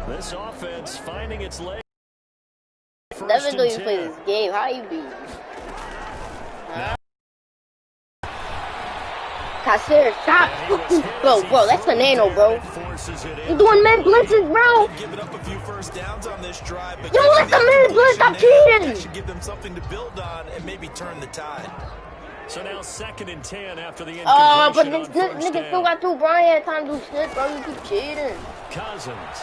This offense finding its leg. Devin don't even play this game. How you be? Kasir, stop! Bro, that's a nano, bro. You're doing mid blitzes, bro. You don't let the mid blitz, stop cheating. Should give them something to build on and maybe turn the tide. So now 2nd and 10 after the incompletion. Oh, but this nigga still got 2. Brian had time to do shit, bro. You keep cheating. Cousins.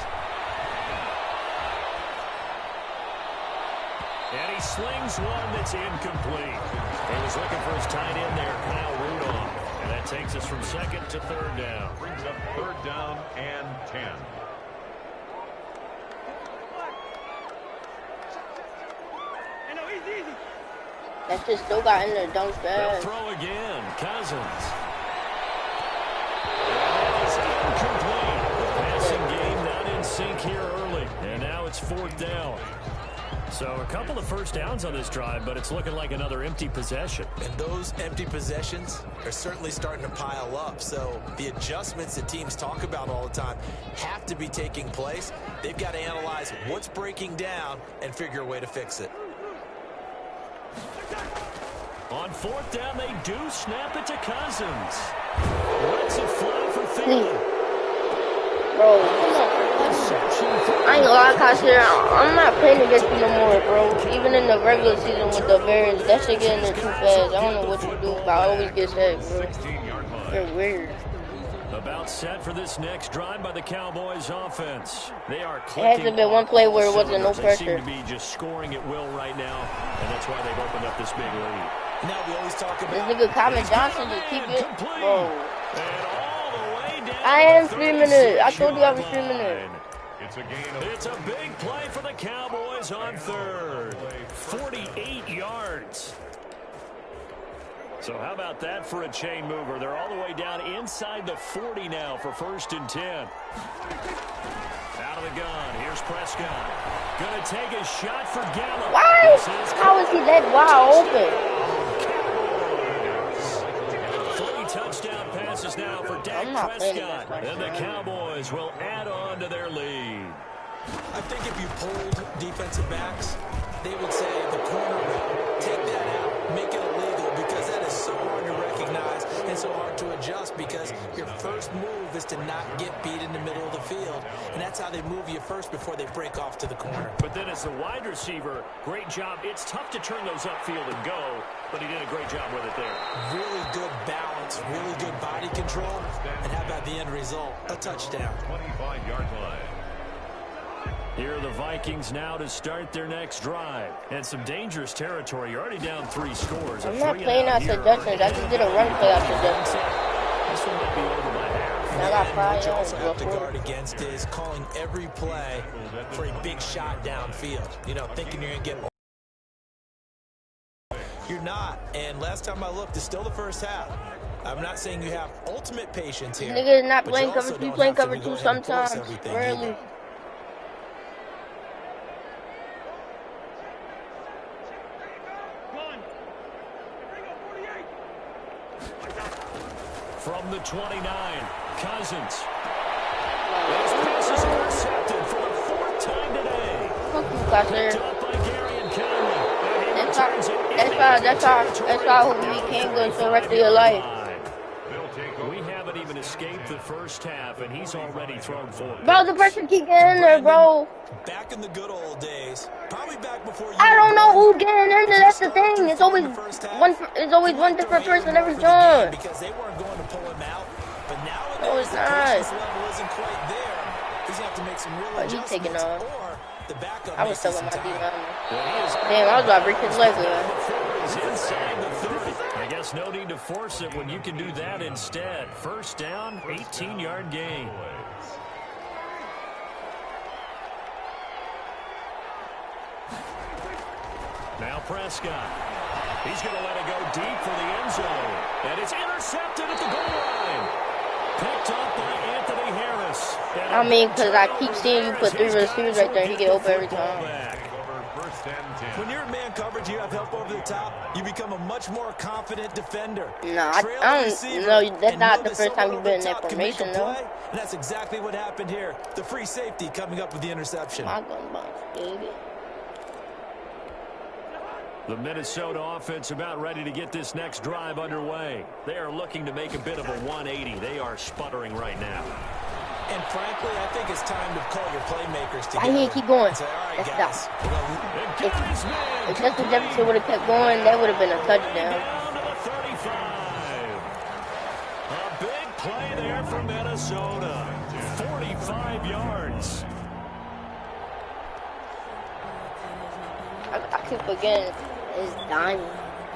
And he slings one that's incomplete. He was looking for his tight end there, Kyle Rudolph. And that takes us from 2nd to 3rd down. Brings up 3rd down and 10. That shit still got in there, dunk fast. They'll throw again. Cousins. And it's incomplete. Passing game not in sync here early. And now it's 4th down. So a couple of first downs on this drive, but it's looking like another empty possession. And those empty possessions are certainly starting to pile up. So the adjustments that teams talk about all the time have to be taking place. They've got to analyze what's breaking down and figure a way to fix it. On 4th down, they do snap it to Cousins. Lets it fly for Thielen. Bro, I ain't gonna lie, Kasir, I'm not playing against you no more, bro. Even in the regular season with the Bears, that shit get in there too fast. I don't know what you do, but I always get set, bro. You're weird. About set for this next drive by the Cowboys offense. They are clicking. It hasn't been one play where it wasn't no pressure. They seem to be just scoring at will right now, and that's why they've opened up this big lead. Now we always talk about this nigga Calvin Johnson just keep it. Bro. And all the way down. I am 3 minutes. I told you I was 3 minutes. It's a big play for the Cowboys on 3rd. 48 yards. So how about that for a chain mover? They're all the way down inside the 40 now for 1st and 10. Out of the gun. Here's Prescott. Gonna take a shot for Gallup. Why? How is he that wide open? 3 touchdown passes now for Dak Prescott. And the Cowboys will add on to their lead. I think if you polled defensive backs, they would say the corner route, take that out, make it illegal, because that is so hard to recognize and so hard to adjust, because your first move is to not get beat in the middle of the field, and that's how they move you first before they break off to the corner. But then as the wide receiver, great job. It's tough to turn those upfield and go, but he did a great job with it there. Really good balance, really good body control, and how about the end result? A touchdown. 25-yard line. Here are the Vikings now to start their next drive. And some dangerous territory. You're already down 3 scores. I'm not playing out suggestions. I just did a run play out suggestions. This one might be over by half. I got 5 yards. What you also have to guard against is calling every play for a big shot downfield. You know, thinking you're going to get... You're not. And last time I looked, it's still the first half. I'm not saying you have ultimate patience here. Nigga is not playing cover 2, playing cover 2 sometimes. Rarely. From the 29, Cousins. His pass is intercepted for the 4th time today. Fuck you, Kasir. Picked up by Gary and Conley. That's how we can't go so rest of your life. We haven't even escaped the first half, and he's already thrown 4. Bro, the person keep getting in there, bro. Back in the good old days, probably back before you. I don't know who getting in there. That's the thing. It's always one. It's always one different person every time. Because they weren't going to pull him out, but now no, it's the not. level isn't quite there. He's going to have to make some real adjustments. He's taking off. Or the backup. I was still with my D-line. Damn, I was about to break his leg. Inside the 30. I guess no need to force it when you can do that instead. 1st down, 18-yard gain. Now Prescott. He's going to let it go deep for the end zone. And it's intercepted at the goal line. Picked up by Anthony Harris. I mean, because I keep seeing you put 3 receivers right there. He get open every time. When you're in man coverage, you have help over the top, you become a much more confident defender. No, I don't know. That's not the first time you've been in that formation, though. And that's exactly what happened here. The free safety coming up with the interception. My gun bounce, baby. The Minnesota offense about ready to get this next drive underway. They are looking to make a bit of a 180. They are sputtering right now. And frankly, I think it's time to call your playmakers together. I can't keep going. Say, all right, Let's guys. If Justin Jefferson would have kept going, that would have been a touchdown. Down to the 35. A big play there for Minnesota. 45 yards. I keep forgetting it's dying.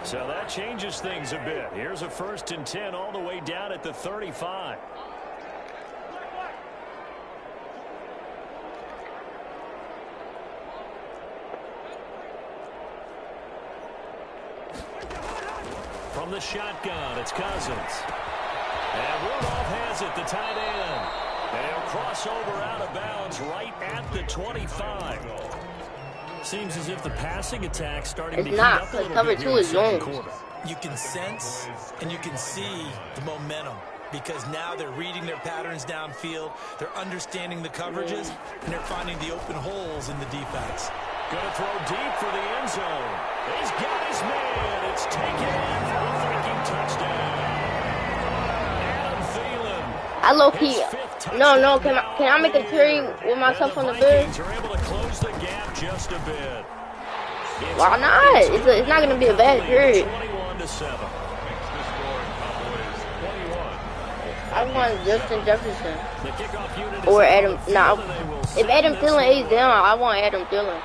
So that changes things a bit. Here's a 1st and 10 all the way down at the 35. From the shotgun, it's Cousins. And Rudolph has it, the tight end. They'll cross over out of bounds right at the 25. Seems as if the passing attack's starting to heat up a little cover bit two here in is the second zones. quarter. You can sense and you can see the momentum because now they're reading their patterns downfield, they're understanding the coverages, and they're finding the open holes in the defense. Gonna throw deep for the end zone. He's got his man. It's taken in for a freaking touchdown. Adam Thielen. I low-key. His 5th touchdown. No. Can I make a trade with myself on the Bears? Vikings are able to close the gap just a bit. Why not? It's not gonna be a bad trade. 21-7. I want Justin Jefferson The kickoff unit is or on Adam. the field, Nah, and they will if set Adam this Thielen one. is down, I want Adam Thielen.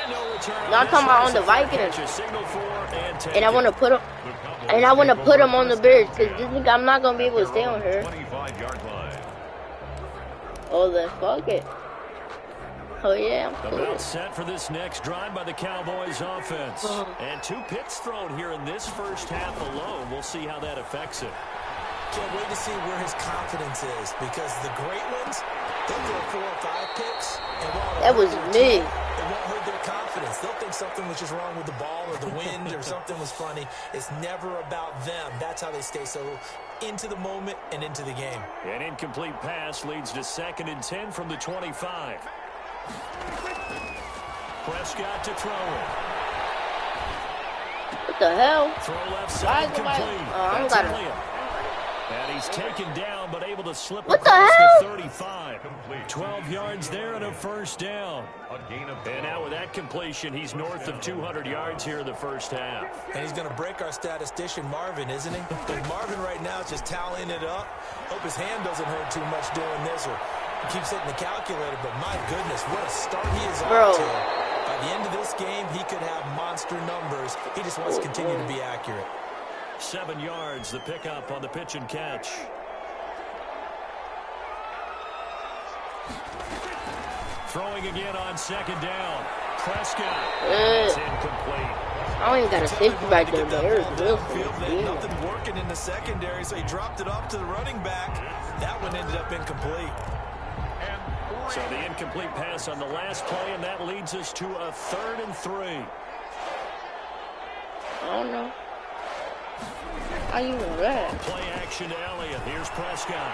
And no return on No, I'm this talking about one. on the Vikings. Catch a signal for and take And I it. want to put him. And I want to put him on the Bears because this nigga, I'm not gonna be able to stay on here. 25-yard line. Oh, then fuck it. Oh yeah, I'm cool. About set for this next drive by the Cowboys offense. And 2 picks thrown here in this first half alone. We'll see how that affects it. Can't wait to see where his confidence is because the great ones, they'll throw 4 or 5 picks. And while That was me. it won't hurt their confidence. They'll think something was just wrong with the ball or the wind or something was funny. It's never about them. That's how they stay so into the moment and into the game. An incomplete pass leads to 2nd and 10 from the 25. Prescott to throw it. What the hell? Throw left Why side is somebody- complete. Oh, I'm That's gonna- Elliott. And he's taken down, but able to slip What the across hell? the 35. 12 yards there and a 1st down. A gain of And now with that completion, he's north of 200 yards here in the first half. And he's going to break our statistician, Marvin, isn't he? And Marvin right now is just tallying it up. Hope his hand doesn't hurt too much doing this, or he keeps hitting the calculator. But my goodness, what a start he is Bro. off to. By the end of this game, he could have monster numbers. He just wants to continue to be accurate. 7 yards, the pickup on the pitch and catch. Throwing again on 2nd down. Prescott. It's incomplete. I don't even got a safety right there, but Eric Field, Wilson. they had Yeah. nothing working in the secondary, so he dropped it off to the running back. That one ended up incomplete. So the incomplete pass on the last play, and that leads us to a 3rd and 3. I don't know. How you know that? Play action to Elliott. Here's Prescott.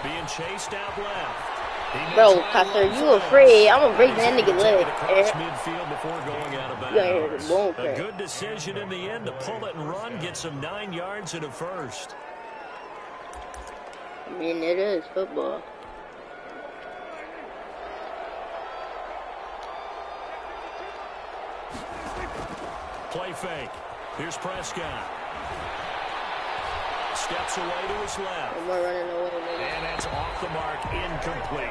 Being chased out left. He may Bro, try to Custer, run you for afraid? it. I'm gonna break that nigga Take it leg. across midfield before going out of You gotta hear the bounds. bone A crack. good decision in the end to pull it and run, gets him 9 yards and a 1st. I mean, it is football. Play fake. Here's Prescott. Steps away to his left. I'm running away, nigga. And that's off the mark, incomplete.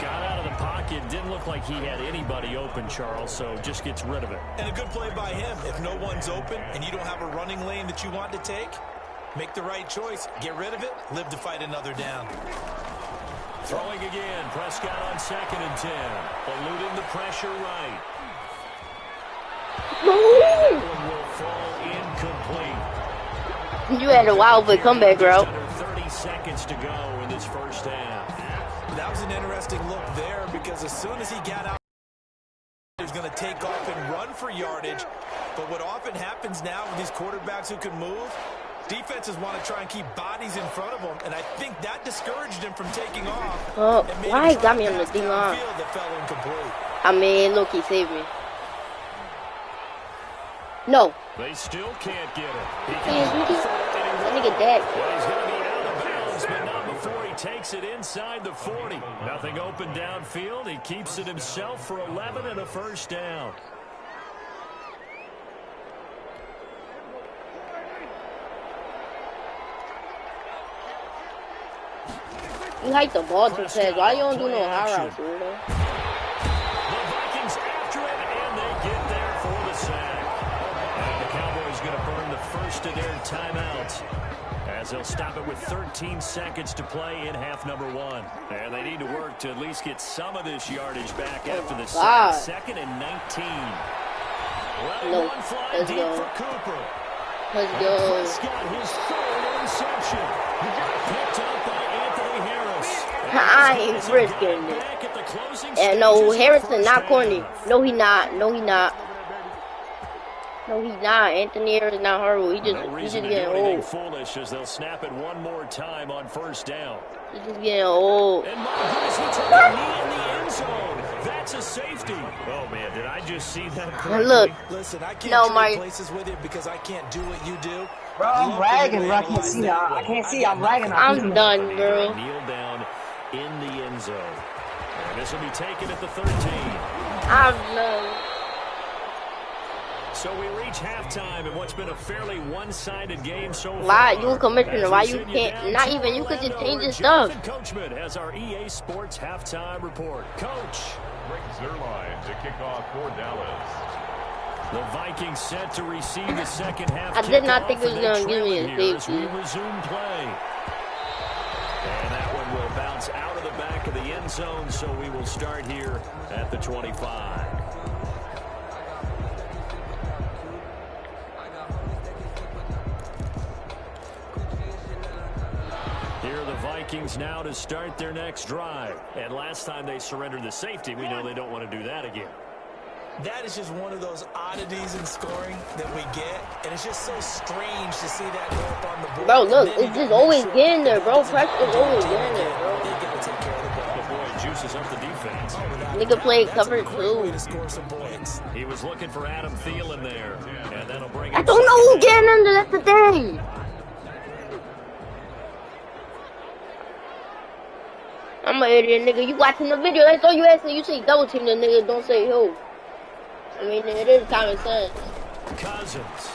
Got out of the pocket, didn't look like he had anybody open, Charles, so just gets rid of it. And a good play by him. If no one's open and you don't have a running lane that you want to take, make the right choice. Get rid of it. Live to fight another down. Throwing again, Prescott on 2nd and 10. Eluding the pressure right. That one will fall incomplete. You had a wild boy comeback, bro. Just under 30 seconds to go in this first half. That was an interesting look there because as soon as he got out take off and run for yardage. But what often happens now with these quarterbacks who can move, defenses want to try and keep bodies in front of them, and I think that discouraged him from taking off. Oh, why he got me on the D-line? That fell incomplete. I mean, look, he saved me. No. They still can't get it. That nigga dead. Well, he's going to be out of bounds, but not before he takes it inside the 40. Nothing open downfield. He keeps it himself for 11 and a first down. You hike the ball too fast. Why you don't do no high routes, weirdo? The Vikings after it, and they get there for the sack. And the Cowboys going to burn the first of their timeouts, as they'll stop it with 13 seconds to play in half number 1. And they need to work to at least get some of this yardage back after the sack. 2nd and 19. No, one fly let's deep go. for Cooper. Let's go. Prescott, his 3rd interception. Picked up by Anthony Harris. I ain't risking it. And no, Harrison not corny. No, he not. No, he not. No, he's not. Anthony Harris is not horrible. He's just getting old. Foolish as they'll snap it one more time on first down. He's just getting old. And my goodness, he took a knee in the end zone. That's a safety. Oh man, did I just see that? Look. Listen, I can't No, trade places with you because I can't do what you do. Bro, I'm lagging, bro. I can't see that. I can't see. I'm lagging. I'm done, bro. Kneel down in the end zone. And this will be taken at the 13. I'm done. So we reach halftime in what's been a fairly one-sided game so far. Why you a commissioner? Why you can't? Not even you could just change the stuff. Coachman has our EA Sports halftime report. Coach. Rick Zerline to kick off for Dallas. The Vikings set to receive the second half. I did not think it was going to give me a safety. We resume play. And that one will bounce out of the back of the end zone, so we will start here at the 25. Here are the Vikings now to start their next drive. And last time they surrendered the safety, we know they don't want to do that again. That is just one of those oddities in scoring that we get, and it's just so strange to see that go up on the board. Bro, look, it's just always getting there, bro. Pressure is always getting there, bro. They got to take care of the ball. The boy juices up the defense. Nigga played cover 2. To score some points. He was looking for Adam Thielen there, and that'll bring I don't know who's getting under. That's the thing. I'm an idiot, nigga. You watching the video? That's all you asking. You say double team the nigga. Don't say who. I mean, it is common sense. Cousins.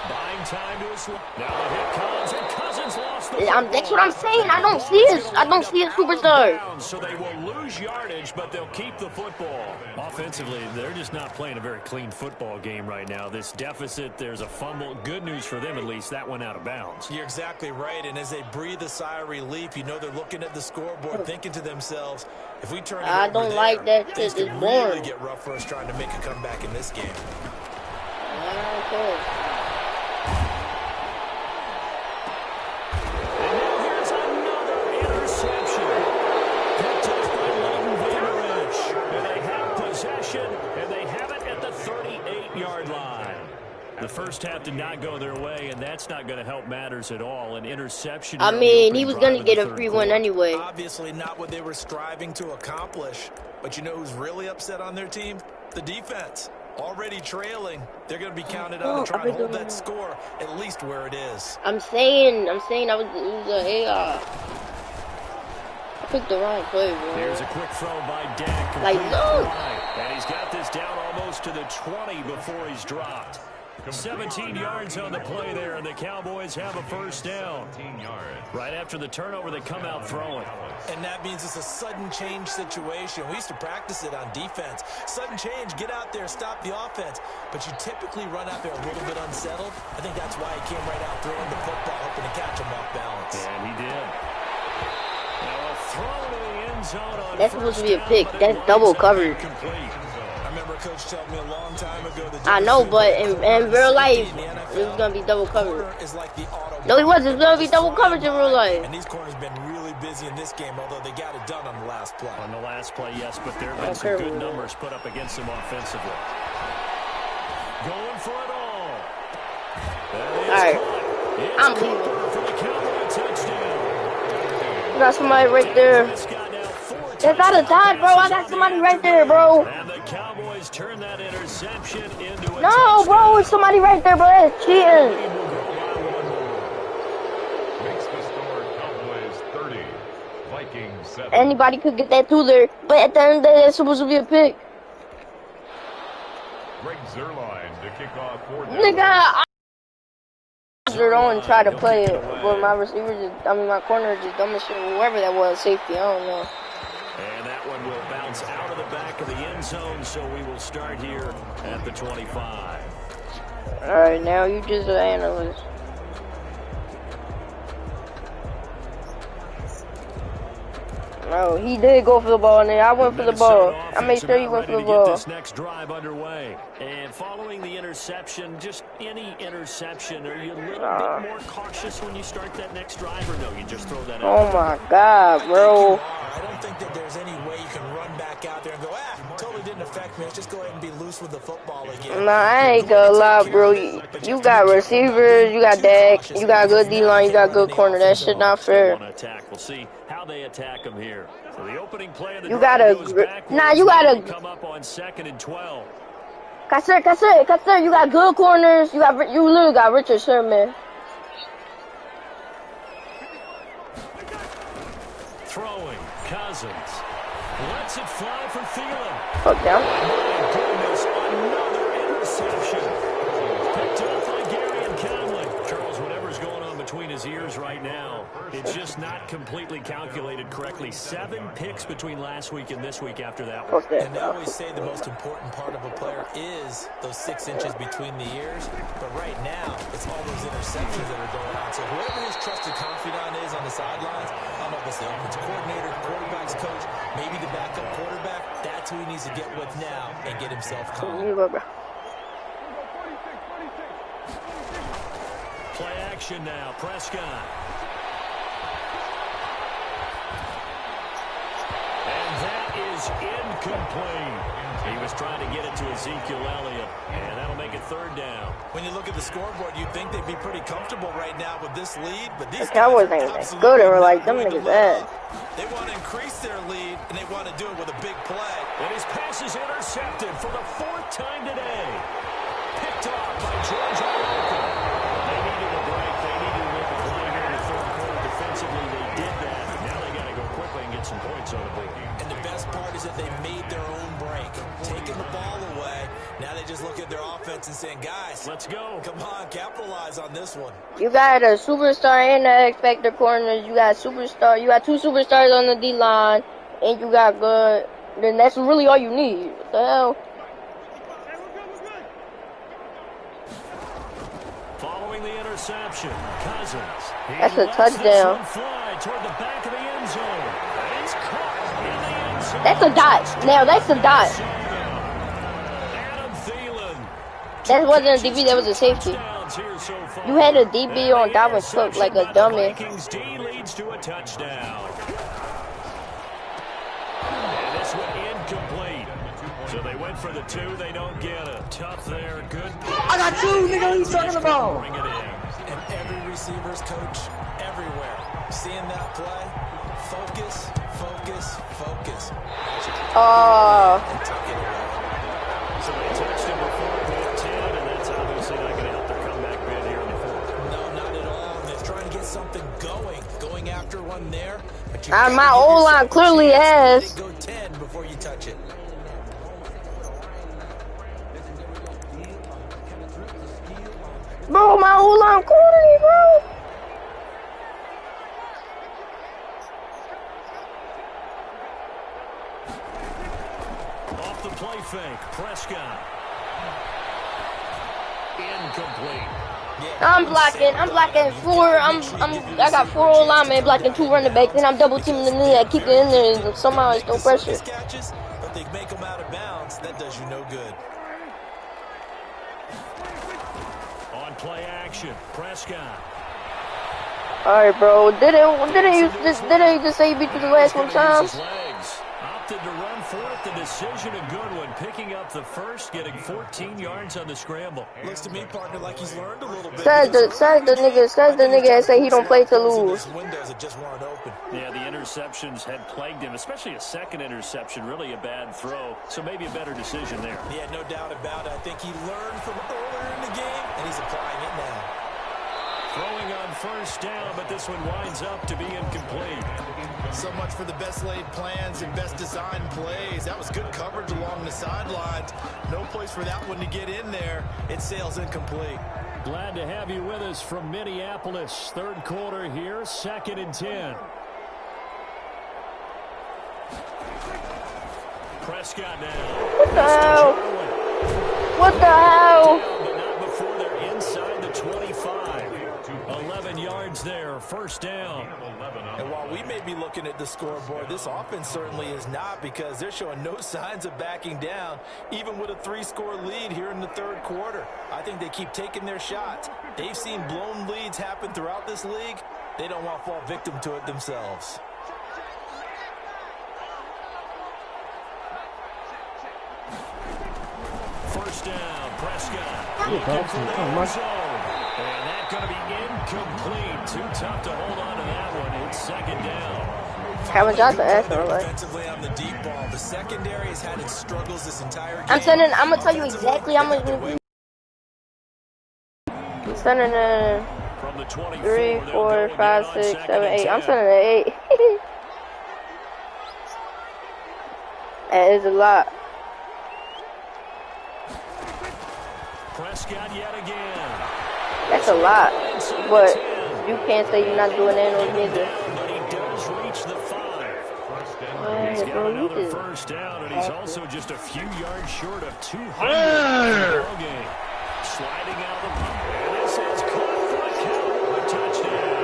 Buying time to his. Now the hit comes, and Cousins lost the. That's what I'm saying. I don't see a superstar. So they will lose yardage, but they'll keep the football. Offensively, they're just not playing a very clean football game right now. This deficit, there's a fumble. Good news for them, at least. That went out of bounds. You're exactly right, and as they breathe a sigh of relief, you know they're looking at the scoreboard, thinking to themselves, if we turn it I over don't there, like that things shit. could It's boring. really get rough for us trying to make a comeback in this game. I don't care. And now here's another interception. Picked up by Leighton Vander Esch. And they have possession, and they have it at the 38-yard line. The first half did not go their way, and that's not going to help matters at all. An interception. I mean, he was going to get a free one anyway. Obviously not what they were striving to accomplish. But you know who's really upset on their team? The defense. Already trailing. They're going to be counted on to try and hold that score at least where it is. I'm saying it was a AR. I picked the wrong play, bro. Here's a quick throw by Dak. Like, no. And he's got this down almost to the 20 before he's dropped. 17 yards on the play there, and the Cowboys have a first down. Right after the turnover, they come out throwing. And that means it's a sudden change situation. We used to practice it on defense. Sudden change, get out there, stop the offense. But you typically run out there a little bit unsettled. I think that's why he came right out throwing the football, hoping to catch him off balance. And he did. Now a throw to the end zone on That's supposed to be a pick. That's double coverage. I remember Coach telling me a long time ago that I know, but in real life, it was going to be double coverage. is like the No, he wasn't. It's gonna be double coverage in real life. And these corners been really busy in this game, although they got it done on the last play. On the last play, yes, but there have been some good numbers put up against them offensively. Going for it all. Alright. I'm leaving. For the Cowboy touchdown. Got somebody right there. It's out of time, bro. I got somebody right there, bro. And the Cowboys turn that interception into a No, bro, it's somebody right there, bro. It's cheating. Makes the score Cowboys 30, Vikings 7. Anybody could get that through there, but at the end of the day, it's supposed to be a pick. Greg Zuerlein to kick off for Nigga, I don't try to play it, but my receivers, my corner is just dumb as shit. Whoever that was, safety, I don't know. And that one will bounce out of the back of the end zone, so we will start here at the 25. All right, now you just an analyst. No, he did go for the ball, and I went for the ball. I made sure he went for the ball. This next drive underway, and following the interception, just any interception, are you a little bit more cautious when you start that next drive, or no? You just throw that out? Oh my God, bro! I don't think that there's any way you can run back out there and go, totally didn't affect me. Let's just go ahead and be loose with the football again. Nah, I ain't gonna lie, bro. You got receivers, you got Dak, you got good D-line, you got good corner. That shit not fair. We'll see how they attack him here. So the opening play of the you gotta, you gotta come up on 2nd and 12. Kasser, you got good corners. You literally got Richard Sherman. Throwing, Cousins. Lets it fly for Thielen. Fuck down. My goodness, another interception. Picked up by Gary and Conley. Charles, whatever's going on between his ears right now, it's just not completely calculated correctly. 7 picks between last week and this week after that one. And they always say the most important part of a player is those 6 inches between the ears. But right now, it's all those interceptions that are going on. So whoever his trusted confidant is on the sidelines, I don't know if it's the offensive coordinator, quarterback's coach, maybe the backup quarterback, that's who he needs to get with now and get himself calm. Play action now, Prescott. And that is incomplete. He was trying to get it to Ezekiel Elliott, and that'll make it 3rd down. When you look at the scoreboard, you'd think they'd be pretty comfortable right now with this lead, but these Cowboys ain't that good, and we're like, them niggas bad. They want to increase their lead, and they want to do it with a big play. And his pass is intercepted for the 4th time today. Picked off by George Iloka. They needed a break. They needed to make a play here in the 3rd quarter defensively. They did that. Now they got to go quickly and get some points on the board. And the best part is that they made their own break, taking the ball away. Now they just look at their offense and saying, guys, let's go. Come on, capitalize on this one. You got a superstar and the X Factor corners. You got 2 superstars on the D-line, and you got good. Then that's really all you need. What the hell? Following the interception, Cousins. That's a touchdown. Fly toward the back of the end zone. He's caught in the end zone. That's a dot. Now that's a dot. Adam Thielen. That wasn't a DB. That was a safety. You had a DB on Dalvin Cook like a dummy. Vikings D leads to a touchdown. And this one incomplete. So they went for the 2. They don't get it. Tough there. Good. I got 2, nigga. What are you talking about? Bring it in. And every receiver's coach everywhere. Seeing that play, focus. Oh. And tuck it away. So they touched him before point 10, and that's obviously not going to help their comeback bid here in the 4th. No, not at all. They're trying to get something going after one there. But My O-line clearly has. Go 10 before you touch it. Bro, my O-line corny, bro. Off the play fake, Prescott. Incomplete. I'm blocking 4. I got 4 old linemen blocking 2 running backs, and I'm double teaming the knee. I keep it in there, and somehow it's no pressure. But they make them out of bounds. That does you no good. On play action, Prescott. Alright, bro. Didn't you just say you beat you the last one time? Opted to run for it. The decision a good one. Picking up the first, getting 14 yards on the scramble. Looks to me, partner, like he's learned a little bit. Says the nigga that say he don't play to lose. Windows that just weren't open. Yeah, the interceptions had plagued him, especially a second interception. Really a bad throw. So maybe a better decision there. Yeah, no doubt about it. I think he learned from earlier in the game, and he's applying it now. Throwing on first down, but this one winds up to be incomplete. So much for the best laid plans and best designed plays. That was good coverage along the sidelines. No place for that one to get in there. It sails incomplete. Glad to have you with us from Minneapolis. Third quarter here, 2nd and 10. Prescott now. What the hell? What the hell? But not before they're inside the 25. 11 yards there, first down. And while we may be looking at the scoreboard, this offense certainly is not, because they're showing no signs of backing down, even with a 3-score lead here in the third quarter. I think they keep taking their shots. They've seen blown leads happen throughout this league. They don't want to fall victim to it themselves. First down, Prescott. Looking for the end zone. And that's going to be incomplete. Too tough to hold on to that one. It's 2nd down. Cameron Johnson asked her, like. Defensively on the deep ball, the secondary has had its struggles this entire game. I'm gonna tell you exactly how much. I'm sending in From the 24, 3, 4, 5, 6, 7, 8. I'm sending in 8. That is a lot. Prescott yet again. That's a lot. But you can't say you're not doing that no nigga. But he does reach the 5. He's got Bro, another you first down, and he's also just a few yards short of 200 in the ball game. Sliding out the pump. And this is caught for a touchdown.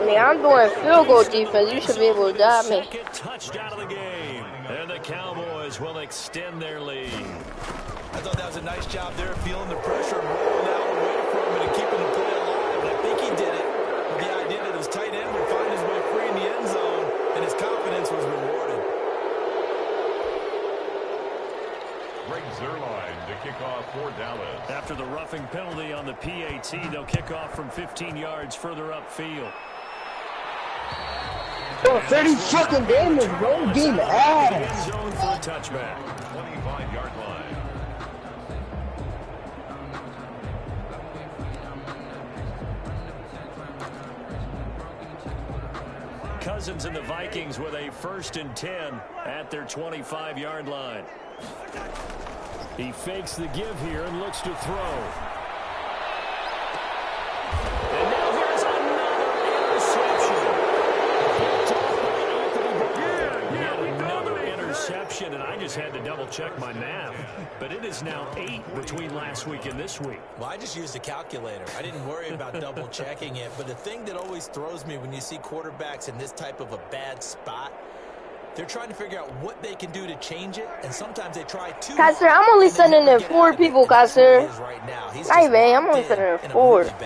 Yeah, I'm doing field goal defense. You should be able to dive me. Second touchdown of the game. And the Cowboys will extend their lead. I thought that was a nice job there, feeling the pressure and rolling out away from it and keeping the play alive. And I think he did it with the idea that his tight end would find his way free in the end zone, and his confidence was rewarded. Greg Zuerlein to kick off for Dallas. After the roughing penalty on the PAT, they'll kick off from 15 yards further upfield. Oh, 30 fucking damage, bro. Game ass. Zone for a touchback. 25-yard line. Cousins and the Vikings with a 1st and 10 at their 25-yard line. He fakes the give here and looks to throw. And now here's another interception. Yet another interception, and I just had to double-check my math. But it is now 8 between last week and this week. Well, I just used a calculator. I didn't worry about double-checking it. But the thing that always throws me when you see quarterbacks in this type of a bad spot, they're trying to figure out what they can do to change it, and sometimes they try too hard. Kaiser, I'm only sending in 4 people, Kaiser. Hey, man, I'm only sending in 4. Looking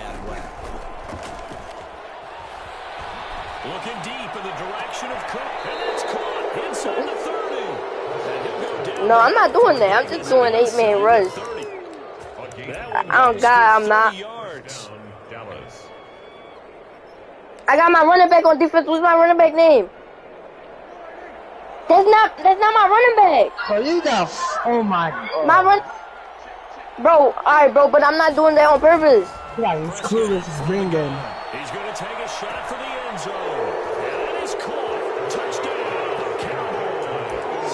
deep in the direction of Cook, and it's caught inside the 30. No, I'm not doing that. I'm just doing 8-man rush. Oh, God, I'm not. I got my running back on defense. What's my running back name? That's not my running back. Bro, you got, oh my God. My run, bro. All right, bro, but I'm not doing that on purpose. Yeah, it's cool. This is green game. He's going to take a shot for the end zone, and it is caught. Touchdown, Cowboys.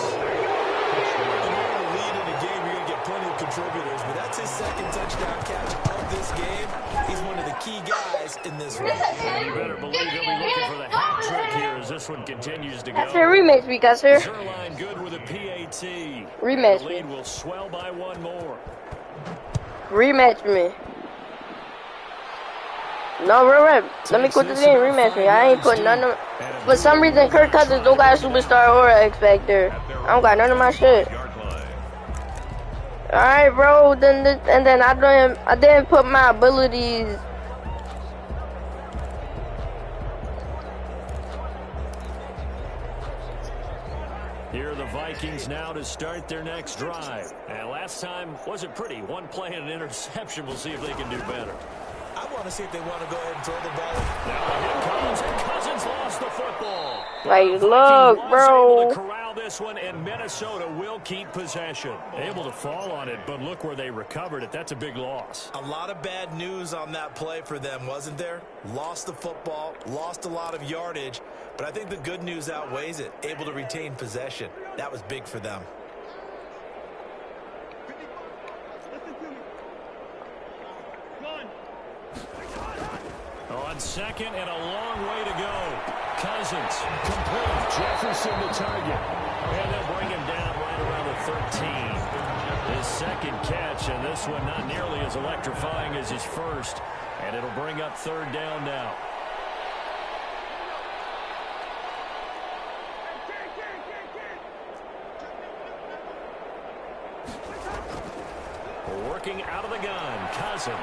Lead in a game, you're going to get plenty of contributors, but that's his 2nd touchdown catch of this game. He's one of the key guys in this one. And you better believe he'll be looking for the hat trick here as this one continues to go. That's a rematch me, Kaiser. Zuerlein good with a PAT. Rematch The me. lead will swell by 1 more. Rematch me. No, let me quit this game. Rematch me. I ain't putting none of. For some reason, Kirk Cousins don't got a superstar or an X Factor. I don't got none of my shit. All right, bro. Then I didn't put my abilities Here are the Vikings now to start their next drive. And last time wasn't pretty. One play and an interception. We'll see if they can do better. I want to see if they want to go ahead and throw the ball. Now here comes, and Cousins lost the football. Like, look, bro. Able to corral this one, and Minnesota will keep possession. Able to fall on it, but look where they recovered it. That's a big loss. A lot of bad news on that play for them, wasn't there? Lost the football, lost a lot of yardage, but I think the good news outweighs it. Able to retain possession. That was big for them. On second and a long way to go. Cousins complete. Jefferson the target. And they'll bring him down right around the 13. His second catch, and this one not nearly as electrifying as his first. And it'll bring up third down now. Working out of the gun, Cousins.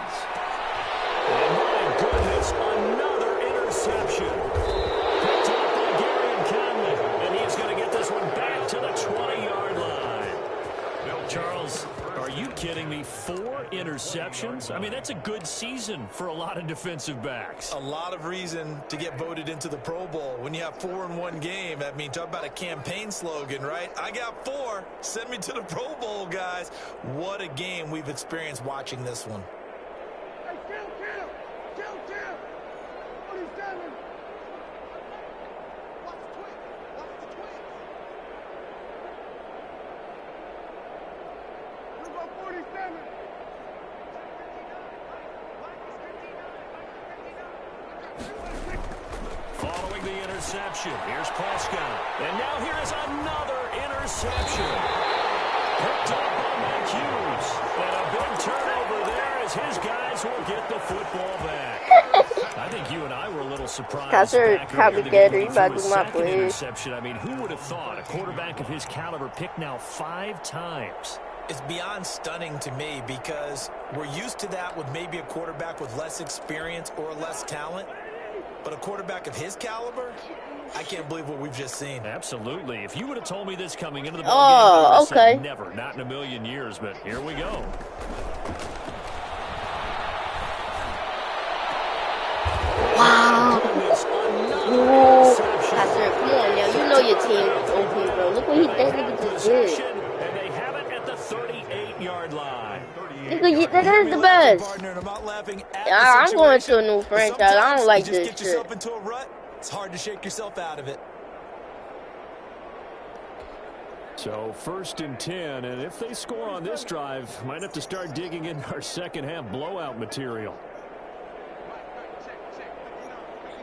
And my goodness, another interception. Picked up by Garrett Conley, and he's going to get this one back to the 20-yard line. Charles, are you kidding me? 4 interceptions? I mean, that's a good season for a lot of defensive backs. A lot of reason to get voted into the Pro Bowl. When you have 4 in one game, I mean, talk about a campaign slogan, right? I got 4. Send me to the Pro Bowl, guys. What a game we've experienced watching this one. Following the interception, here's Prescott. And now here is another interception. Picked up by Mike Hughes. And a big turnover there as his guys will get the football back. I think you and I were a little surprised. Second interception. I mean, who would have thought a quarterback of his caliber picked now 5 times? It's beyond stunning to me because we're used to that with maybe a quarterback with less experience or less talent. But a quarterback of his caliber, I can't believe what we've just seen. Absolutely. If you would have told me this coming into the ball game, I would have said never, not in a million years. But here we go. Wow. Pastor, come on now. You know your team is OP, bro. Look what that nigga just did. And they have it at the 38-yard line. Nigga, that is the best. I'm going to a new franchise. I don't like this shit. Into a rut, it's hard to shake yourself out of it. So 1st and 10, and if they score on this drive, might have to start digging in our second half blowout material.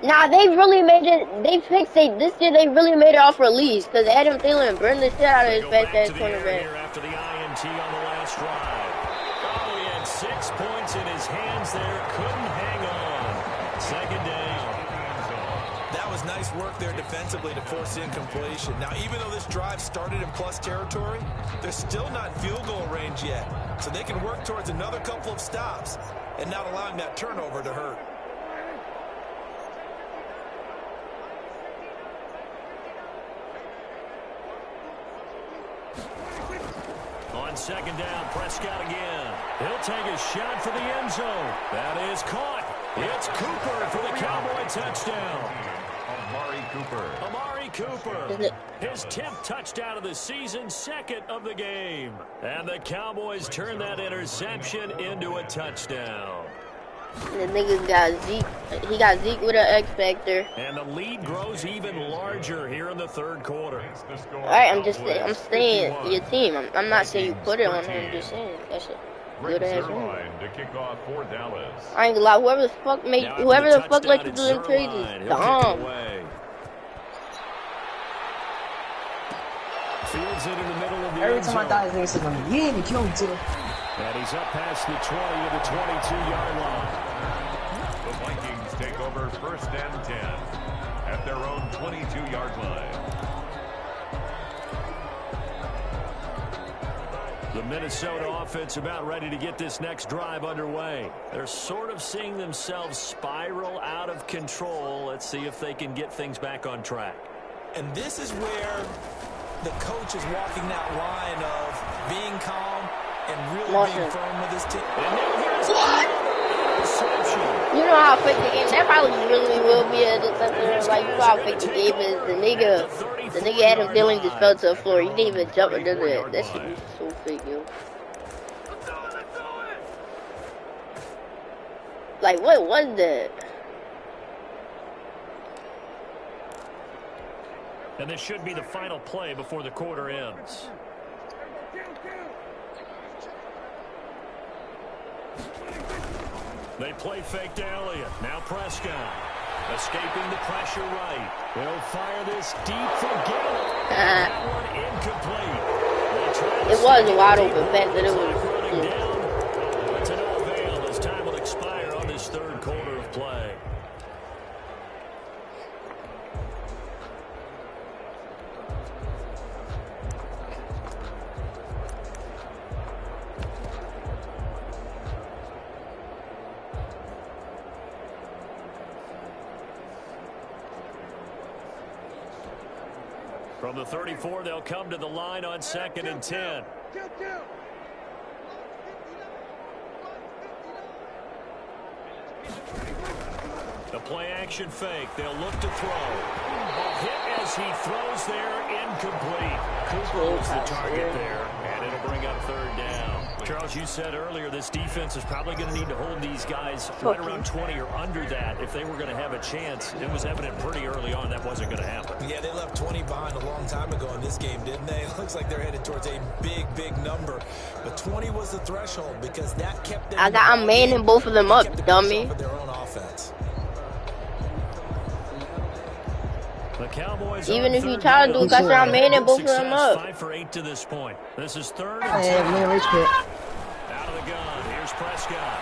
Nah, they really made it. They fixed it this year. They really made it off release because Adam Thielen burned the shit out of his back ass cornerback. After the INT on the last drive. Oh, he had 6 points in his hands there. Couldn't hang on. Second down. That was nice work there defensively to force the incompletion. Now, even though this drive started in plus territory, they're still not in field goal range yet. So they can work towards another couple of stops and not allowing that turnover to hurt. On second down, Prescott again. He'll take a shot for the end zone. That is caught. It's Cooper for the Cowboy touchdown. Amari Cooper. His 10th touchdown of the season, 2nd of the game. And the Cowboys turn that interception into a touchdown. The niggas got Zeke. He got Zeke with an X factor. And the lead grows even larger here in the 3rd quarter. All right, I'm saying your team. I'm not saying you put it on him. I'm just saying that's a good ass move. I ain't gonna lie. Whoever the fuck let you do them trades is dumb. Fields it in the middle of the Every end time I zone. die, this nigga says, yeah, you killed too. And he's up past the 20 to the 22-yard line. The Vikings take over 1st and 10 at their own 22-yard line. The Minnesota offense about ready to get this next drive underway. They're sort of seeing themselves spiral out of control. Let's see if they can get things back on track. And this is where the coach is walking that line of being calm and really being firm with his team. You know how fake the game? That probably really will be a defender. Like, you know how fake the game is? The nigga had him feeling just fell to the floor. He didn't even jump or do that. That shit was so fake, yo. Like, what was that? And this should be the final play before the quarter ends. They play fake to Elliott. Now Prescott. Escaping the pressure right. They'll fire this deep for Gallup. That one incomplete. It was wide open. The fact that it was... But to no avail as time will expire on this third quarter of play. From the 34, they'll come to the line on 2nd and 10. The play action fake. They'll look to throw. A hit as he throws there, incomplete. Cooper was the target there, and it'll bring up 3rd down. Charles, you said earlier this defense is probably going to need to hold these guys right around 20 or under that if they were going to have a chance. It was evident pretty early on that wasn't going to happen. Yeah, they left 20 behind a long time ago in this game, didn't they? It looks like they're headed towards a big number. But 20 was the threshold because that kept them... I'm manning both of them up, dummy. Their own offense. The Cowboys even if you try to do it, I'm manning both of them up. 5 for 8 to this point. This is 3rd I and 10. have no respect. Out of the gun. Here's Prescott.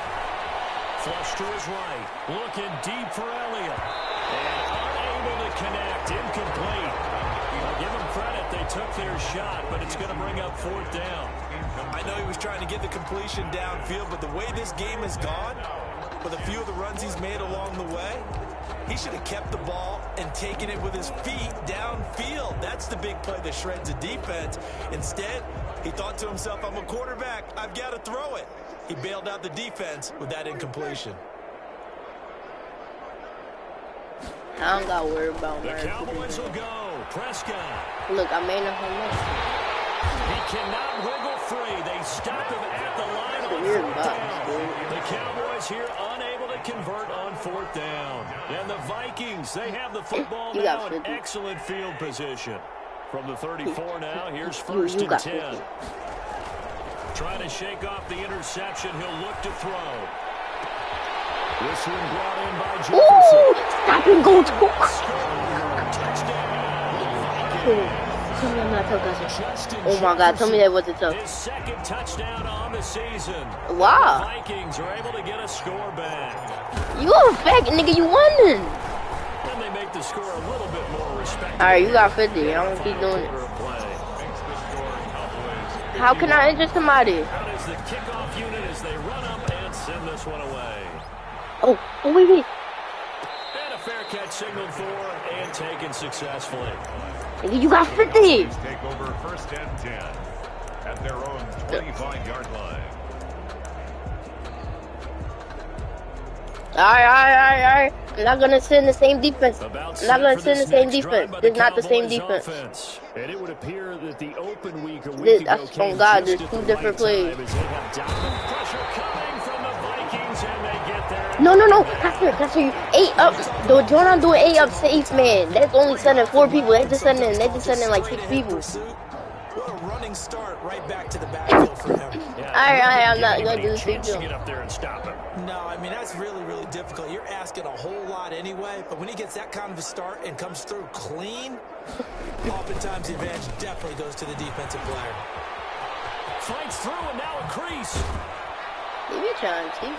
Flush to his right. Looking deep for Elliott. And unable to connect. Incomplete. I'll give them credit. They took their shot, but it's going to bring up 4th down. I know he was trying to get the completion downfield, but the way this game has gone, with a few of the runs he's made along the way, he should have kept the ball and taken it with his feet downfield. That's the big play that shreds the defense. Instead, he thought to himself, I'm a quarterback. I've got to throw it. He bailed out the defense with that incompletion. I don't got to worry about the Cowboys will go. Prescott. Look, I made him miss. He cannot wiggle free. They stop him at the line on 4th down. The Cowboys here unable to convert on 4th down. And the Vikings, they have the football now in excellent field position. From the 34 now, here's 1st and 10. Trying to shake off the interception. He'll look to throw. This one brought in by Jefferson. Ooh, stop and go to Oh my God, tell me that wasn't tough. His 2nd touchdown on the season. Wow. The Vikings are able to get a score back. You a fag, nigga, you won. And they make the score a little bit more respectable. Alright, you got 50. I'm gonna keep doing it. How can I injure somebody? Out is the kickoff unit as they run up and send this one away. Oh, wait. And a fair catch signaled for and taken successfully. You got 50. Take over 1st and 10 at their own 25-yard line. Alright. I'm not gonna sit in the same defense. I'm not gonna sit in the same defense. It's not the same defense. And it would appear that the open week a week This, ago oh God, there's 2 different plays. No. That's 8 up. The Jordan doing 8 up safe, man. That's only sending 4 people. They're just sending like 6 people. What a running start right back to the backfield for him. Alright, I'm not gonna do this big deal. Get up there and stop him. No, I mean, that's really difficult. You're asking a whole lot anyway, but when he gets that kind of a start and comes through clean, oftentimes the advantage definitely goes to the defensive player. Fights through and now a crease. Give me a chance. And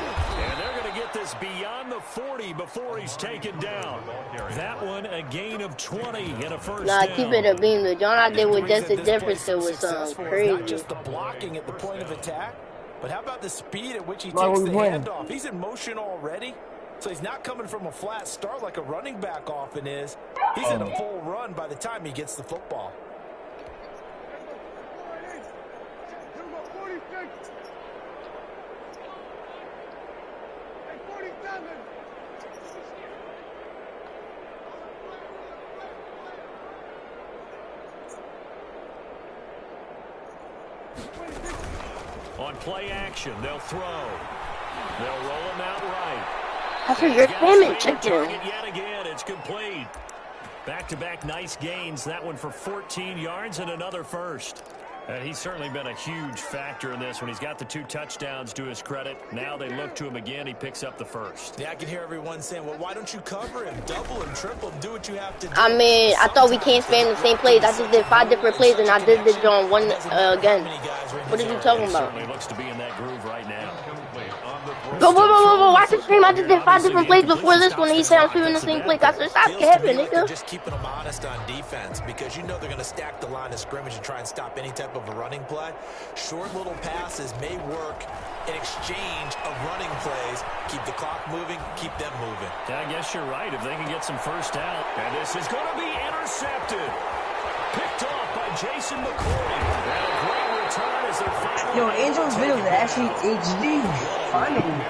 they're going to get this beyond the 40 before he's taken down. That one a gain of 20 in a first down. Keep it a beam. The John I did with just a difference. It was crazy. Not just the blocking at the point of attack, but how about the speed at which he takes the handoff? He's in motion already, so he's not coming from a flat start like a running back often is. He's in a full run by the time he gets the football. On play action, they'll throw. They'll roll him out right. That's what you're spamming, chicken. Yet again, it's complete. Back-to-back nice gains. That one for 14 yards and another first. And he's certainly been a huge factor in this when he's got the 2 touchdowns to his credit. Now they look to him again. He picks up the first. Yeah, I can hear everyone saying, well, why don't you cover him, double him, triple him, do what you have to do. I mean, I thought we can't spam the same plays. I just did 5 different plays, and I did this on one again. What are you talking about? Certainly looks to be in that groove right now. Whoa, watch the stream. I just did 5 different plays before this one. He said I'm doing the same play. I said, stop capping, nigga. Just keeping them honest on defense because you know they're going to stack the line of scrimmage and try and stop any type of a running play. Short little passes may work in exchange of running plays. Keep the clock moving, keep them moving. Yeah, I guess you're right. If they can get some first out. And this is going to be intercepted. Picked off by Jason McCourty. And a great return as their final. Yo, Angel's videos are actually HD. Finally.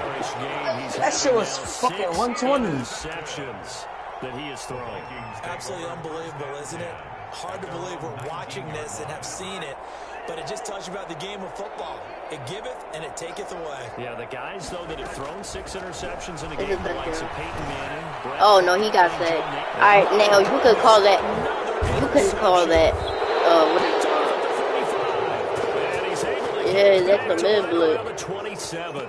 That shit was fucking 120. Interceptions that he is throwing. Absolutely unbelievable, isn't it? Hard to believe we're watching this and have seen it, but it just tells you about the game of football. It giveth and it taketh away. Yeah, the guys, though, that have thrown 6 interceptions in a game, the likes of Peyton Manning. Oh, no, he got sacked. All right, now, you could call that. You couldn't call that. What is it? Yeah, that's a mid-blitz. 27.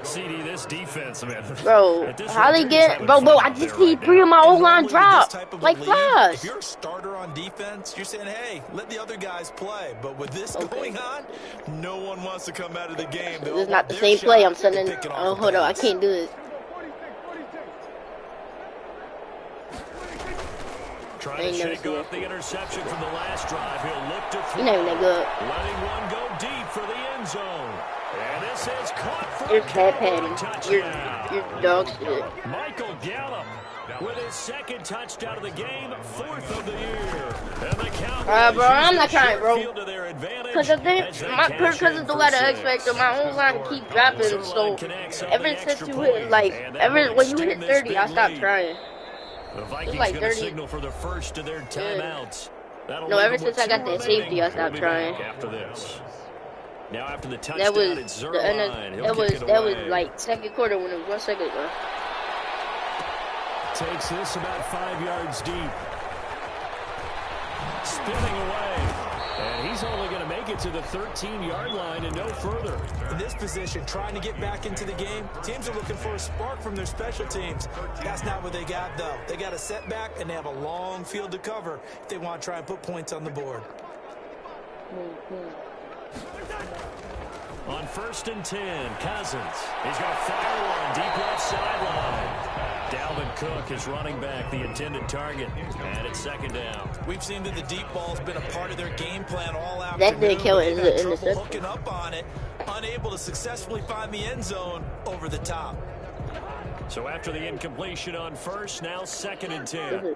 CD, this defense, man. Bro, how they get... Bro, I just see 3 of my O-line drop. Like flies. If you're a starter on defense, you're saying, hey, let the other guys play. But with this going on, no one wants to come out of the game. This is not the same play. I'm sending... Oh, hold on. I can't do it. Trying to shake off the interception from the last drive. He'll look to throw. You're not even that good. Letting one go deep for the end zone. And this is caught for You're cat patting. You're dog shit. Michael Gallup with his 2nd touchdown of the game, 4th of the year. And the Cowboys bro, I'm not trying, bro. Because of the way the X Factor, my own line keep dropping. So ever since you hit, like, when you hit 30, I stopped trying. The Vikings like going to signal for the first of their timeouts. No, ever since I got that safety, I stopped trying. After this. Now after the touchdown, it's Zerline. That was like 2nd quarter when it was 1 second ago. Takes this about 5 yards deep. Spinning away. And he's only going to make it to the 13-yard line and no further. In this position, trying to get back into the game, teams are looking for a spark from their special teams. That's not what they got, though. They got a setback, and they have a long field to cover if they want to try and put points on the board. On 1st and 10, Cousins. He's going to fire one deep left sideline. Dalvin Cook is running back, the intended target, and it's 2nd down. We've seen that the deep ball's been a part of their game plan all afternoon. That didn't kill it in the hooking up on it, unable to successfully find the end zone over the top. So after the incompletion on 1st, now 2nd and 10.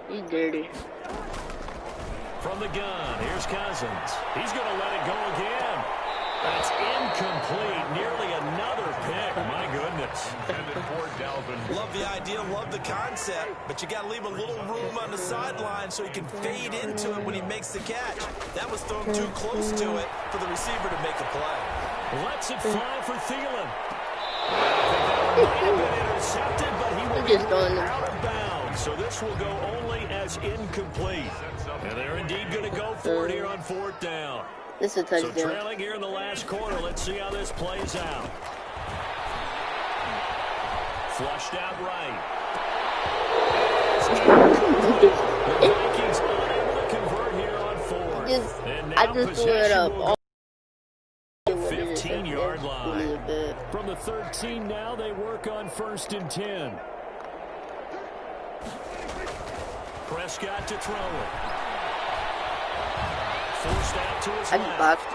He's dirty. From the gun, here's Cousins. He's going to let it go again. That's incomplete. Nearly another pick. My goodness. Love the idea, love the concept, but you got to leave a little room on the sideline so he can fade into it when he makes the catch. That was thrown too close to it for the receiver to make a play. Lets it fly for Thielen. I think that might have been intercepted, but he will be out of bounds. So this will go only as incomplete. And they're indeed going to go for it here on 4th down. This is a touchdown. So trailing here in the last quarter. Let's see how this plays out. Flushed out right. The Vikings unable to convert here on 4th. I just threw it up. 15-yard line. From the 13 now, they work on 1st and 10. Prescott to throw it. Forced out to his left.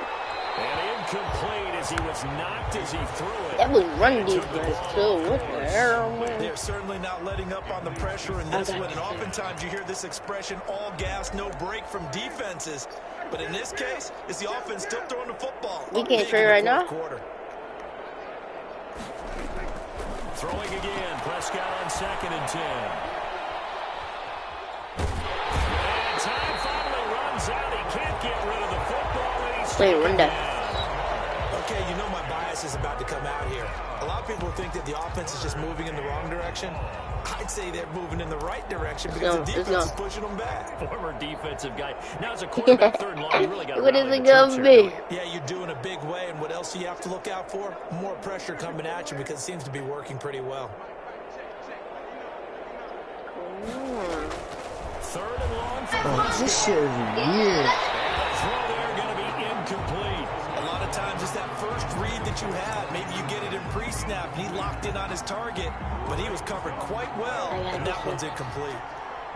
And incomplete as he was knocked as he threw it. That was run defense, too. What the hell, man? They're certainly not letting up on the pressure in this one. And oftentimes you hear this expression, all gas, no break from defenses. But in this case, it's the offense still throwing the football. We can't trade right now? Throwing again. Prescott on 2nd and 10. And time finally runs out. He can't get rid of the Wait, run that. Okay, you know my bias is about to come out here. A lot of people think that the offense is just moving in the wrong direction. I'd say they're moving in the right direction because the defense is pushing them back. Former defensive guy. Now as a quarterback, third and long, you really got to What is rally it the troops gonna here. be? Yeah, you're doing a big way, and what else do you have to look out for? More pressure coming at you because it seems to be working pretty well. Third and long for This shit is weird. throw there going to be incomplete. A lot of times it's that first read that you had. Maybe you get it in pre-snap, and he locked in on his target, but he was covered quite well, and that one's incomplete.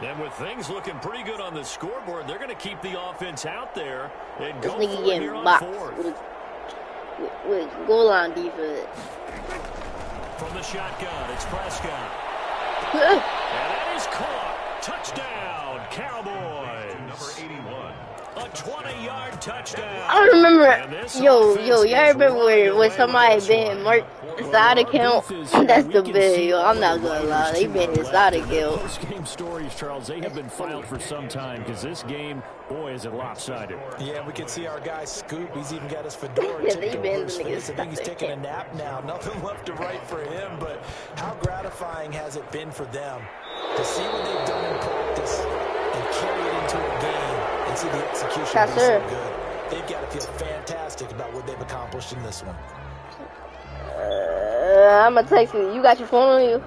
And with things looking pretty good on the scoreboard, they're going to keep the offense out there and This go nigga for it getting here on boxed fourth. with goal line defense. From the shotgun, it's Prescott. And that is caught. Touchdown, Cowboys. Number 81. A 20-yard touchdown. I remember, And this y'all offense remember is running when away somebody with this been one. marked side account? That's the big, yo. I'm not gonna lie, they been his side account. Post-game stories, Charles, they have been filed for some time because this game, boy, is it lopsided. Yeah, we can see our guy Scoop. He's even got his fedora Yeah, tipped they over been his the face. I think he's niggas taking a nap now. Nothing left to right for him, but how gratifying has it been for them to see what they've done in practice and carry it into a game and see the execution Yes, be sir. so good. They've got to feel fantastic about what they've accomplished in this one. I'm gonna text you. You got your phone on you?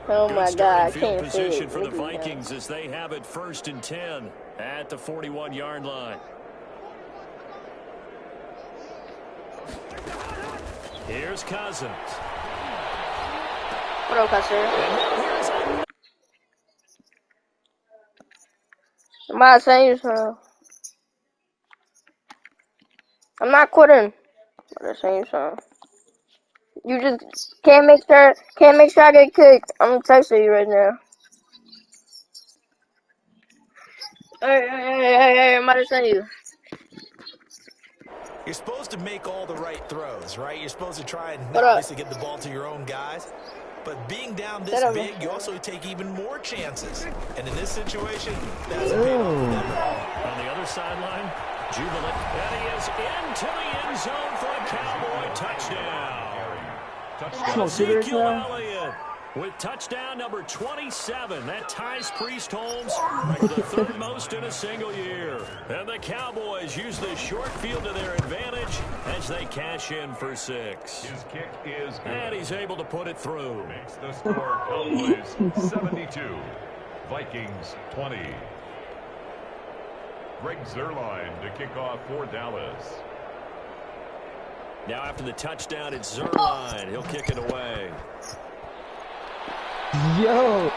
Oh my Good God, I starting field can't see position it. for the Look at that. Vikings as they have it 1st and 10 at the 41-yard line. Here's Cousins. What up, Custer? Somebody saying something. I'm not quitting. But I'm saying something. You just can't make sure I get kicked. I'm texting you right now. Hey, I'm about to send you. You're supposed to make all the right throws, right? You're supposed to try and What up? obviously get the ball to your own guys. But being down this Shut up, big, man. you also take even more chances. And in this situation, that's a paid off for them at all. On the other sideline, jubilant. And he is into the end zone for a Cowboy touchdown. Ezekiel Elliott with touchdown number 27. That ties Priest Holmes for the third most in a single year. And the Cowboys use the short field to their advantage as they cash in for 6. His kick is good. And he's able to put it through. Makes the score Cowboys 72. Vikings 20. Greg Zuerlein to kick off for Dallas. Now after the touchdown, it's Zuerlein. He'll kick it away. Yo.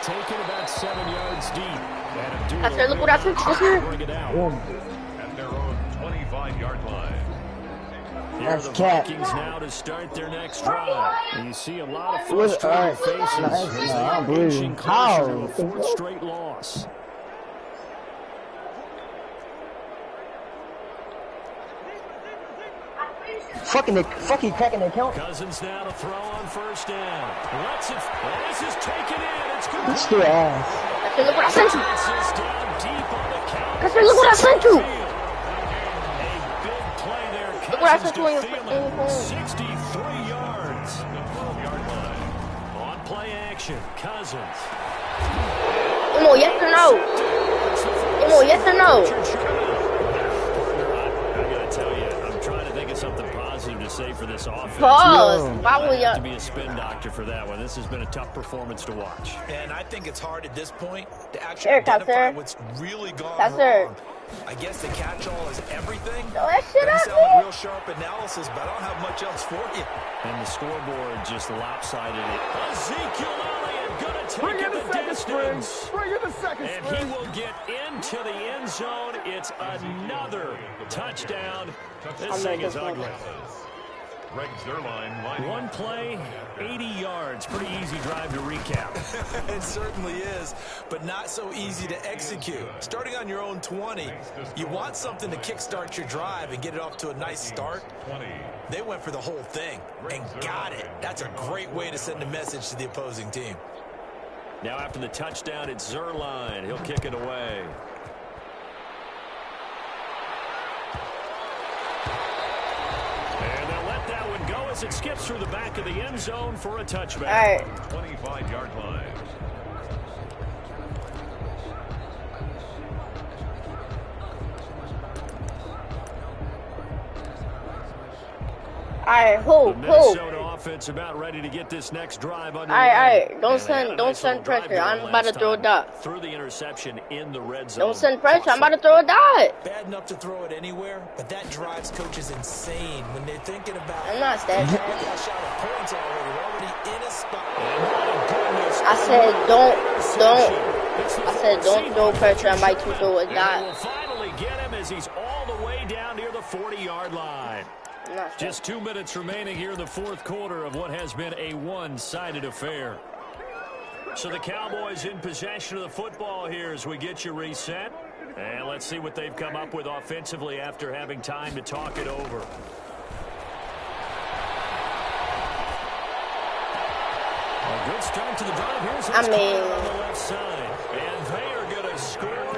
Taken about 7 yards deep. I said, look what I took. Bring it out. At their own 25-yard line. Here are That's the cat. Vikings now to start their next drive. And you see a lot of What- frustrated faces no, as no, they I are don't believe inching him. closer How? to a 4th straight loss. Fucking cracking the account. Cousins now to throw on 1st down. Lets it. This is taken in. It's good. Bitch their ass. I said, look what I sent you. This is down deep on the count. I said, look what I sent you. A big play there. Look what I Cousins sent you on your to phone. Thielen, 63 yards. The 12-yard line. On play action, Cousins. Emo, yes or no? Emo, yes or no? I gotta tell you, I'm trying to think of something positive to say for this offense. Pause. Yo. Why would I have to y'all? be a spin doctor for that one. This has been a tough performance to watch. And I think it's hard at this point to actually Here, identify Custer. what's really gone Custer. wrong. I guess the catch-all is everything. Throw that shit Doesn't at sound like me. real sharp analysis, but I don't have much else for you. And the scoreboard just lopsided it. Ezekiel Elliott gonna take it the distance. And he will get into the end zone. It's another touchdown. This thing is ugly. Greg Zuerlein lining One play, 80 yards. Pretty easy drive to recap. It certainly is, but not so easy to execute. Starting on your own 20, you want something to kickstart your drive and get it off to a nice start. 20. They went for the whole thing and got it. That's a great way to send a message to the opposing team. Now after the touchdown, it's Zuerlein. He'll kick it away. as it skips through the back of the end zone for a touchback. All right. 25-yard line. Alright, The Minnesota offense about ready to get this next drive underway. Alright. Don't send pressure. I'm about to throw a dot. Threw the interception in the red zone. Don't send pressure. I'm about to throw a dot. Bad enough to throw it anywhere, but that drives coaches insane when they're thinking about. I'm not standing. Shot of points already in a spot. I said don't throw pressure. I'm about to throw a And dot. we'll finally get him as he's all the way down near the 40-yard line. Just 2 minutes remaining here in the fourth quarter of what has been a one-sided affair. So the Cowboys in possession of the football here as we get you reset. And let's see what they've come up with offensively after having time to talk it over. A good start to the drive. Here's on the left side. And they are going to score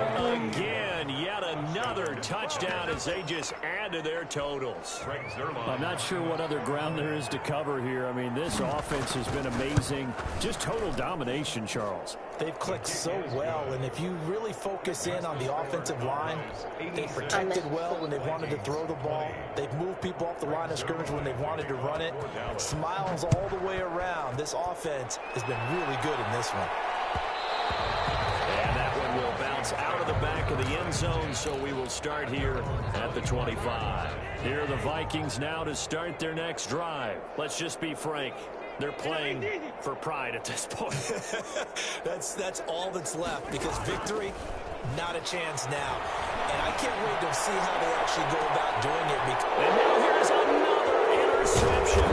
again. Yet another touchdown as they just add to their totals. I'm not sure what other ground there is to cover here. I mean, this offense has been amazing. Just total domination, Charles. They've clicked so well, and if you really focus in on the offensive line, they've protected well when they've wanted to throw the ball. They've moved people off the line of scrimmage when they've wanted to run it. Smiles all the way around. This offense has been really good in this one. And that one will bounce out of the back of the end zone, so we will start here at the 25. Here are the Vikings now to start their next drive. Let's just be frank. They're playing for pride at this point. That's all that's left, because victory, not a chance now. And I can't wait to see how they actually go about doing it. And now here's another interception.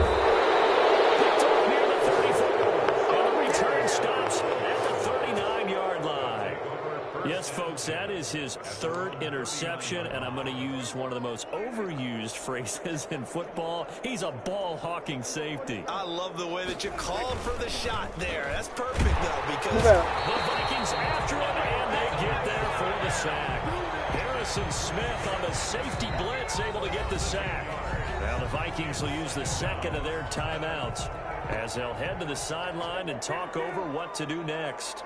Picked up near the 34. And the return stops at the 39-yard line. Yes, folks, that is his third interception, and I'm going to use one of the most overused phrases in football. He's a ball-hawking safety. I love the way that you called for the shot there. That's perfect, though, because the Vikings after him, and they get there for the sack. Harrison Smith on the safety blitz, able to get the sack. Now the Vikings will use the second of their timeouts as they'll head to the sideline and talk over what to do next.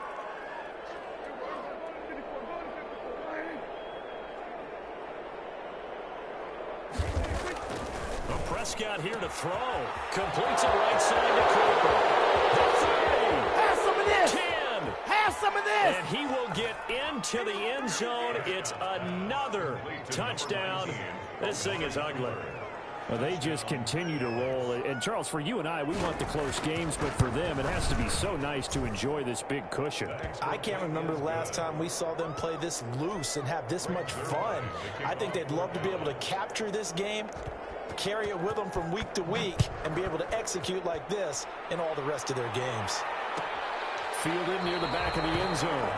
Prescott here to throw. Completes it right side to Cooper. The 30. Have some of this. 10. Have some of this. And he will get into the end zone. It's another touchdown. This thing is ugly. Well, they just continue to roll. And, Charles, for you and I, we want the close games, but for them, it has to be so nice to enjoy this big cushion. I can't remember the last time we saw them play this loose and have this much fun. I think they'd love to be able to capture this game, carry it with them from week to week, and be able to execute like this in all the rest of their games. Fielded near the back of the end zone.